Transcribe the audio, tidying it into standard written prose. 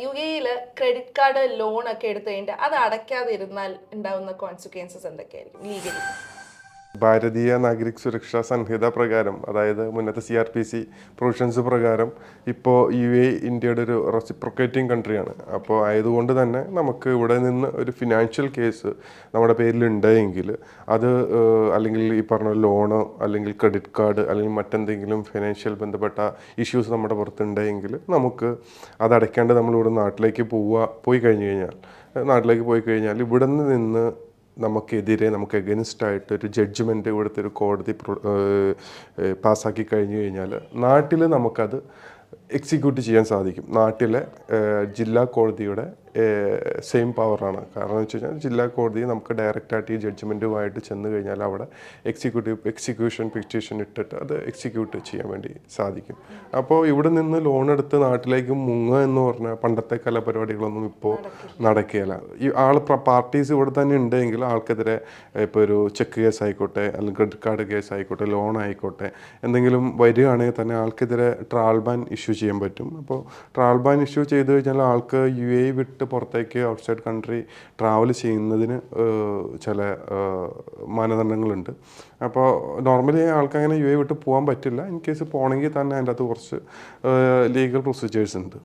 U എയിൽ credit card loan ഒക്കെ എടുത്തു കഴിഞ്ഞിട്ട് അത് അടയ്ക്കാതെ ഇരുന്നാൽ ഉണ്ടാവുന്ന കോൺസിക്വൻസസ് എന്തൊക്കെയായിരിക്കും ലീഗലി? ഭാരതീയ നാഗരിക് സുരക്ഷാ സംഹിത പ്രകാരം, അതായത് മുന്നത്തെ CRPC പ്രൊവിഷൻസ് പ്രകാരം ഇപ്പോൾ UAE ഇന്ത്യയുടെ ഒരു റെസിപ്രോക്കേറ്റിംഗ് കൺട്രിയാണ്. അപ്പോൾ ആയതുകൊണ്ട് തന്നെ നമുക്ക് ഇവിടെ നിന്ന് ഒരു ഫിനാൻഷ്യൽ കേസ് നമ്മുടെ പേരിൽ ഉണ്ടെങ്കിൽ അത് അല്ലെങ്കിൽ ഈ പറഞ്ഞ ലോണോ അല്ലെങ്കിൽ ക്രെഡിറ്റ് കാർഡ് അല്ലെങ്കിൽ മറ്റെന്തെങ്കിലും ഫിനാൻഷ്യൽ ബന്ധപ്പെട്ട ഇഷ്യൂസ് നമ്മുടെ പുറത്തുണ്ടെങ്കിൽ നമുക്ക് അത് അടയ്ക്കാണ്ട് നമ്മളിവിടെ പോയി കഴിഞ്ഞാൽ ഇവിടെ നിന്ന് നമുക്കെതിരെ നമുക്ക് എഗനിസ്റ്റ് ആയിട്ട് ഒരു ജഡ്ജ്മെൻറ്റ് ഇവിടുത്തെ ഒരു കോടതി പാസ്സാക്കി കഴിഞ്ഞു കഴിഞ്ഞാൽ നാട്ടിൽ നമുക്കത് എക്സിക്യൂട്ട് ചെയ്യാൻ സാധിക്കും. നാട്ടിലെ ജില്ലാ കോടതിയുടെ സെയിം പവറാണ്. കാരണം എന്ന് വെച്ച് കഴിഞ്ഞാൽ ജില്ലാ കോടതി നമുക്ക് ഡയറക്റ്റായിട്ട് ഈ ജഡ്ജ്മെൻറ്റുമായിട്ട് ചെന്ന് കഴിഞ്ഞാൽ അവിടെ എക്സിക്യൂഷൻ പെറ്റീഷൻ ഇട്ടിട്ട് അത് എക്സിക്യൂട്ട് ചെയ്യാൻ വേണ്ടി സാധിക്കും. അപ്പോൾ ഇവിടെ നിന്ന് ലോൺ എടുത്ത് നാട്ടിലേക്ക് മുങ്ങുക എന്ന് പറഞ്ഞാൽ പണ്ടത്തെ കലാപരിപാടികളൊന്നും ഇപ്പോൾ നടക്കുകയില്ല. ഈ പാർട്ടീസ് ഇവിടെ തന്നെ ഉണ്ടെങ്കിൽ ആൾക്കെതിരെ ഇപ്പോൾ ഒരു ചെക്ക് കേസ് ആയിക്കോട്ടെ അല്ലെങ്കിൽ ക്രെഡിറ്റ് കാർഡ് കേസ് ആയിക്കോട്ടെ ലോൺ ആയിക്കോട്ടെ എന്തെങ്കിലും വരികയാണെങ്കിൽ തന്നെ ആൾക്കെതിരെ ട്രയൽ ബാൻ ഇഷ്യൂ ചെയ്യാൻ പറ്റും. അപ്പോൾ ട്രയൽ ബാൻ ഇഷ്യൂ ചെയ്ത് കഴിഞ്ഞാൽ ആൾക്ക് UAE വിട്ട് പുറത്തേക്ക് ഔട്ട്സൈഡ് കൺട്രി ട്രാവൽ ചെയ്യുന്നതിന് ചില മാനദണ്ഡങ്ങളുണ്ട്. അപ്പോൾ നോർമലി ആൾക്ക് അങ്ങനെ UAE വിട്ട് പോകാൻ പറ്റില്ല. ഇൻ കേസ് പോകണമെങ്കിൽ തന്നെ അതിൻ്റെ അകത്ത് കുറച്ച് ലീഗൽ പ്രൊസീജിയേഴ്സ് ഉണ്ട്.